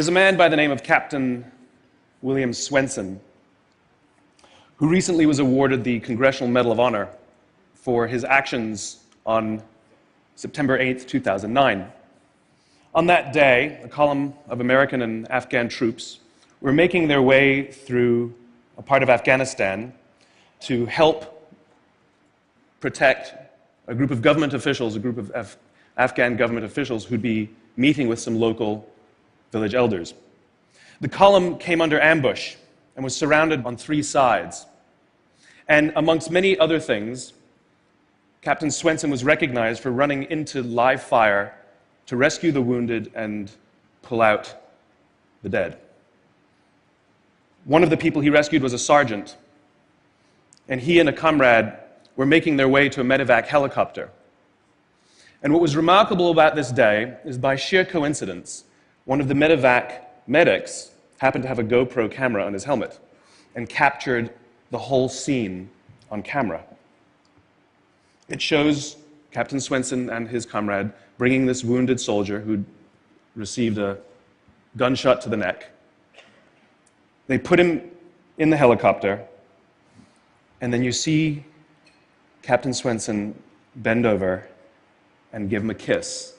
There's a man by the name of Captain William Swenson who recently was awarded the Congressional Medal of Honor for his actions on September 8th, 2009. On that day, a column of American and Afghan troops were making their way through a part of Afghanistan to help protect a group of government officials, a group of Afghan government officials who'd be meeting with some local village elders. The column came under ambush and was surrounded on three sides. And amongst many other things, Captain Swenson was recognized for running into live fire to rescue the wounded and pull out the dead. One of the people he rescued was a sergeant, and he and a comrade were making their way to a medevac helicopter. And what was remarkable about this day is, by sheer coincidence, one of the medevac medics happened to have a GoPro camera on his helmet and captured the whole scene on camera. It shows Captain Swenson and his comrade bringing this wounded soldier who'd received a gunshot to the neck. They put him in the helicopter, and then you see Captain Swenson bend over and give him a kiss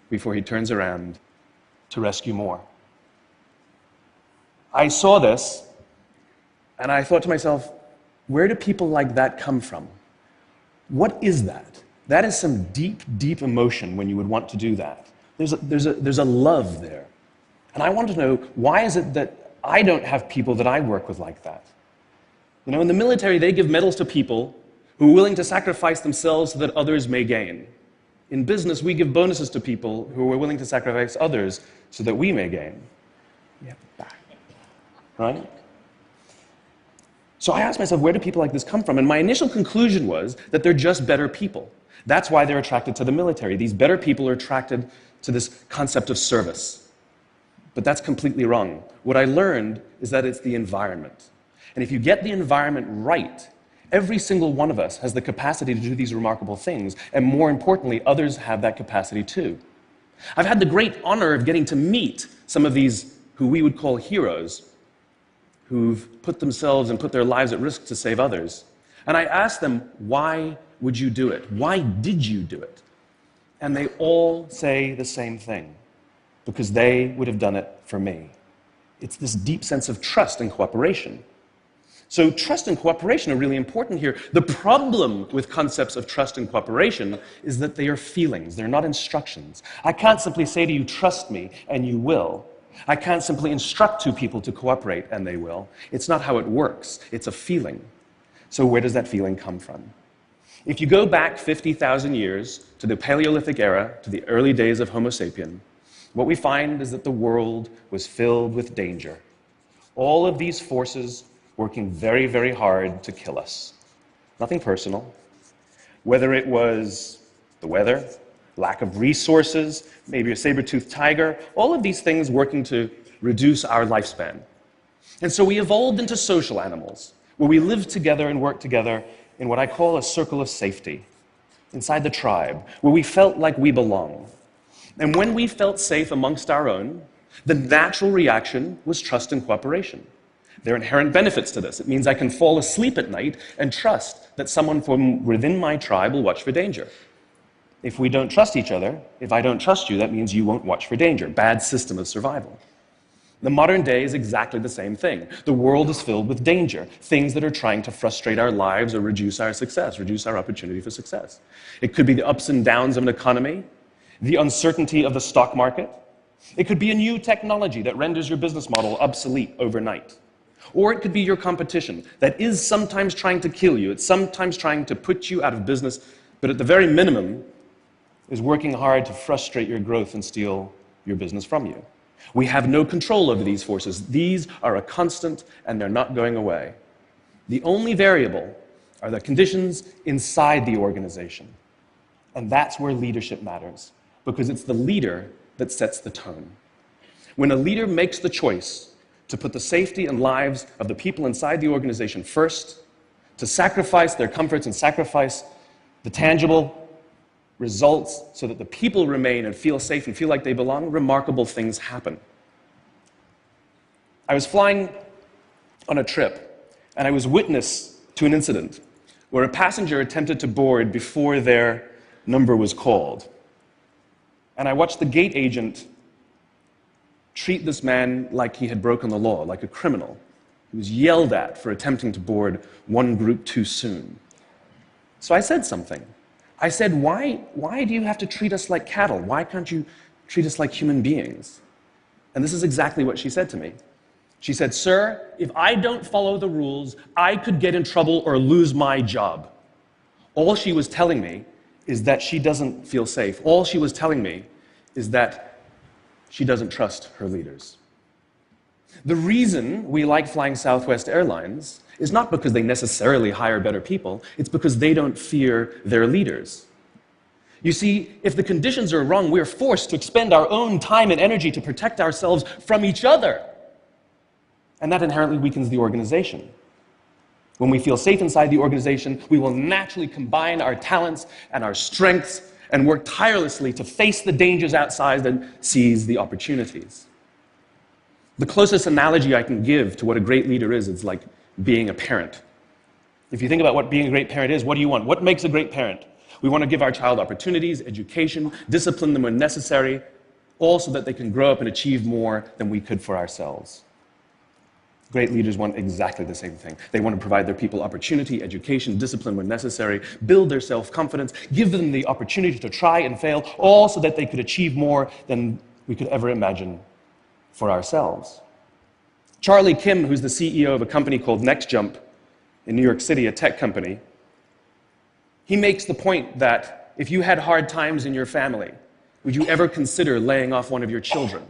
before he turns around to rescue more. I saw this, and I thought to myself, where do people like that come from? What is that? That is some deep, deep emotion when you would want to do that. There's a love there. And I want to know, why is it that I don't have people that I work with like that? You know, in the military, they give medals to people who are willing to sacrifice themselves so that others may gain. In business, we give bonuses to people who are willing to sacrifice others so that we may gain. Yeah, back. Right? So I asked myself, where do people like this come from? And my initial conclusion was that they're just better people. That's why they're attracted to the military. These better people are attracted to this concept of service. But that's completely wrong. What I learned is that it's the environment. And if you get the environment right, every single one of us has the capacity to do these remarkable things, and more importantly, others have that capacity too. I've had the great honor of getting to meet some of these who we would call heroes, who've put themselves and put their lives at risk to save others. And I asked them, why would you do it? Why did you do it? And they all say the same thing, because they would have done it for me. It's this deep sense of trust and cooperation. So trust and cooperation are really important here. The problem with concepts of trust and cooperation is that they are feelings. They're not instructions. I can't simply say to you, trust me, and you will. I can't simply instruct two people to cooperate, and they will. It's not how it works. It's a feeling. So where does that feeling come from? If you go back 50,000 years to the Paleolithic era, to the early days of Homo sapien, what we find is that the world was filled with danger. All of these forces working very, very hard to kill us. Nothing personal. Whether it was the weather, lack of resources, maybe a saber-toothed tiger, all of these things working to reduce our lifespan. And so we evolved into social animals, where we live together and work together in what I call a circle of safety, inside the tribe, where we felt like we belong. And when we felt safe amongst our own, the natural reaction was trust and cooperation. There are inherent benefits to this. It means I can fall asleep at night and trust that someone from within my tribe will watch for danger. If we don't trust each other, if I don't trust you, that means you won't watch for danger. Bad system of survival. The modern day is exactly the same thing. The world is filled with danger, things that are trying to frustrate our lives or reduce our success, reduce our opportunity for success. It could be the ups and downs of an economy, the uncertainty of the stock market. It could be a new technology that renders your business model obsolete overnight. Or it could be your competition that is sometimes trying to kill you, it's sometimes trying to put you out of business, but at the very minimum is working hard to frustrate your growth and steal your business from you. We have no control over these forces. These are a constant, and they're not going away. The only variable are the conditions inside the organization. And that's where leadership matters, because it's the leader that sets the tone. When a leader makes the choice to put the safety and lives of the people inside the organization first, to sacrifice their comforts and sacrifice the tangible results so that the people remain and feel safe and feel like they belong, remarkable things happen. I was flying on a trip, and I was witness to an incident where a passenger attempted to board before their number was called. And I watched the gate agent treat this man like he had broken the law, like a criminal. He was yelled at for attempting to board one group too soon. So I said something. I said, why do you have to treat us like cattle? Why can't you treat us like human beings? And this is exactly what she said to me. She said, "Sir, if I don't follow the rules, I could get in trouble or lose my job." All she was telling me is that she doesn't feel safe. All she was telling me is that she doesn't trust her leaders. The reason we like flying Southwest Airlines is not because they necessarily hire better people, it's because they don't fear their leaders. You see, if the conditions are wrong, we're forced to expend our own time and energy to protect ourselves from each other. And that inherently weakens the organization. When we feel safe inside the organization, we will naturally combine our talents and our strengths and work tirelessly to face the dangers outside and seize the opportunities. The closest analogy I can give to what a great leader is like being a parent. If you think about what being a great parent is, what do you want? What makes a great parent? We want to give our child opportunities, education, discipline them when necessary, all so that they can grow up and achieve more than we could for ourselves. Great leaders want exactly the same thing. They want to provide their people opportunity, education, discipline when necessary, build their self-confidence, give them the opportunity to try and fail, all so that they could achieve more than we could ever imagine for ourselves. Charlie Kim, who's the CEO of a company called NextJump in New York City, a tech company, he makes the point that if you had hard times in your family, would you ever consider laying off one of your children?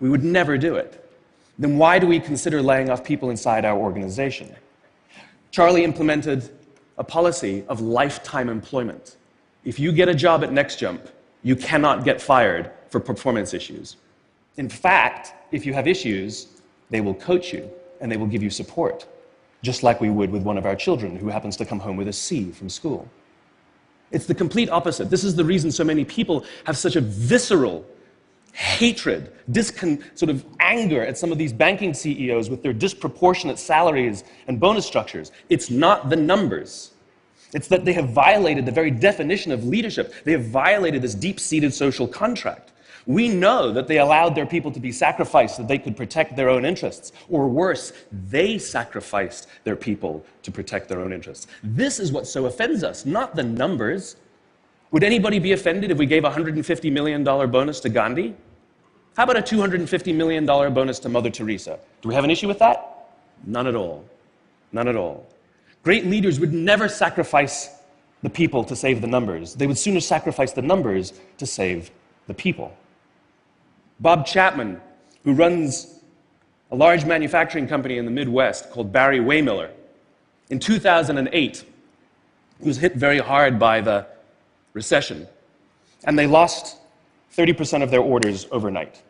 We would never do it. Then why do we consider laying off people inside our organization? Charlie implemented a policy of lifetime employment. If you get a job at NextJump, you cannot get fired for performance issues. In fact, if you have issues, they will coach you and they will give you support, just like we would with one of our children who happens to come home with a C from school. It's the complete opposite. This is the reason so many people have such a visceral hatred, sort of anger at some of these banking CEOs with their disproportionate salaries and bonus structures. It's not the numbers. It's that they have violated the very definition of leadership. They have violated this deep-seated social contract. We know that they allowed their people to be sacrificed so that they could protect their own interests. Or worse, they sacrificed their people to protect their own interests. This is what so offends us, not the numbers. Would anybody be offended if we gave a $150 million bonus to Gandhi? How about a $250 million bonus to Mother Teresa? Do we have an issue with that? None at all. None at all. Great leaders would never sacrifice the people to save the numbers. They would sooner sacrifice the numbers to save the people. Bob Chapman, who runs a large manufacturing company in the Midwest called Barry Waymiller, in 2008, he was hit very hard by the recession, and they lost 30% of their orders overnight.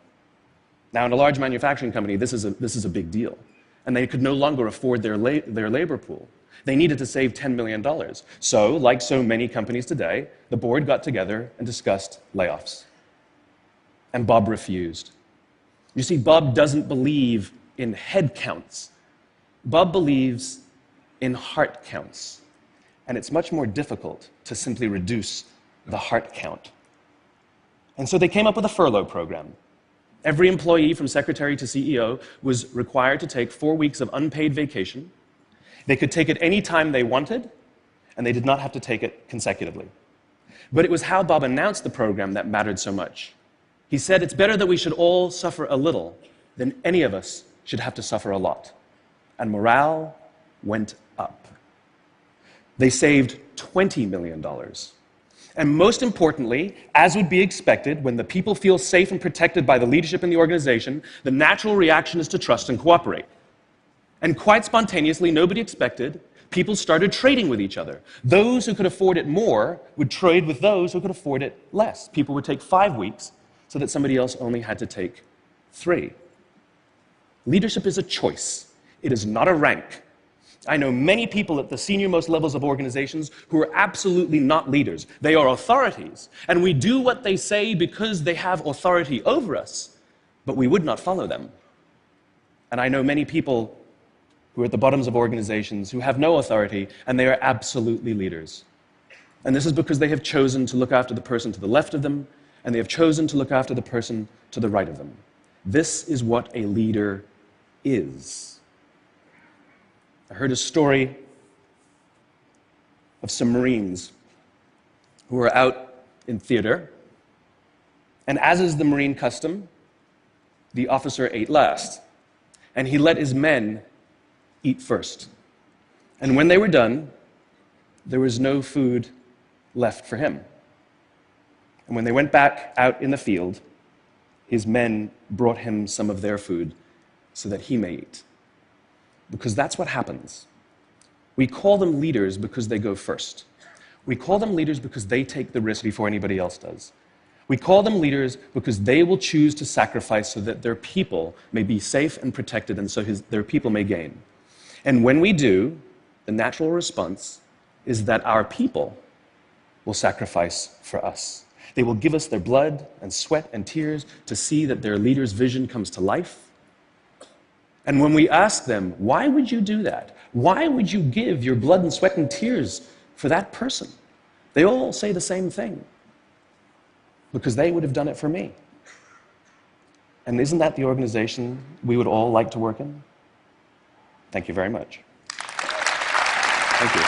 Now, in a large manufacturing company, this is a big deal, and they could no longer afford their labor pool. They needed to save $10 million. So, like so many companies today, the board got together and discussed layoffs. And Bob refused. You see, Bob doesn't believe in head counts. Bob believes in heart counts. And it's much more difficult to simply reduce the heart count. And so they came up with a furlough program. Every employee from secretary to CEO was required to take 4 weeks of unpaid vacation. They could take it any time they wanted, and they did not have to take it consecutively. But it was how Bob announced the program that mattered so much. He said, "It's better that we should all suffer a little than any of us should have to suffer a lot." And morale went up. They saved $20 million. And most importantly, as would be expected, when the people feel safe and protected by the leadership in the organization, the natural reaction is to trust and cooperate. And quite spontaneously, nobody expected, people started trading with each other. Those who could afford it more would trade with those who could afford it less. People would take 5 weeks so that somebody else only had to take 3. Leadership is a choice. It is not a rank. I know many people at the senior-most levels of organizations who are absolutely not leaders. They are authorities, and we do what they say because they have authority over us, but we would not follow them. And I know many people who are at the bottoms of organizations who have no authority, and they are absolutely leaders. And this is because they have chosen to look after the person to the left of them, and they have chosen to look after the person to the right of them. This is what a leader is. I heard a story of some Marines who were out in theater, and as is the Marine custom, the officer ate last, and he let his men eat first. And when they were done, there was no food left for him. And when they went back out in the field, his men brought him some of their food so that he may eat. Because that's what happens. We call them leaders because they go first. We call them leaders because they take the risk before anybody else does. We call them leaders because they will choose to sacrifice so that their people may be safe and protected, and so their people may gain. And when we do, the natural response is that our people will sacrifice for us. They will give us their blood and sweat and tears to see that their leader's vision comes to life. And when we ask them, why would you do that? Why would you give your blood and sweat and tears for that person? They all say the same thing. Because they would have done it for me. And isn't that the organization we would all like to work in? Thank you very much. Thank you.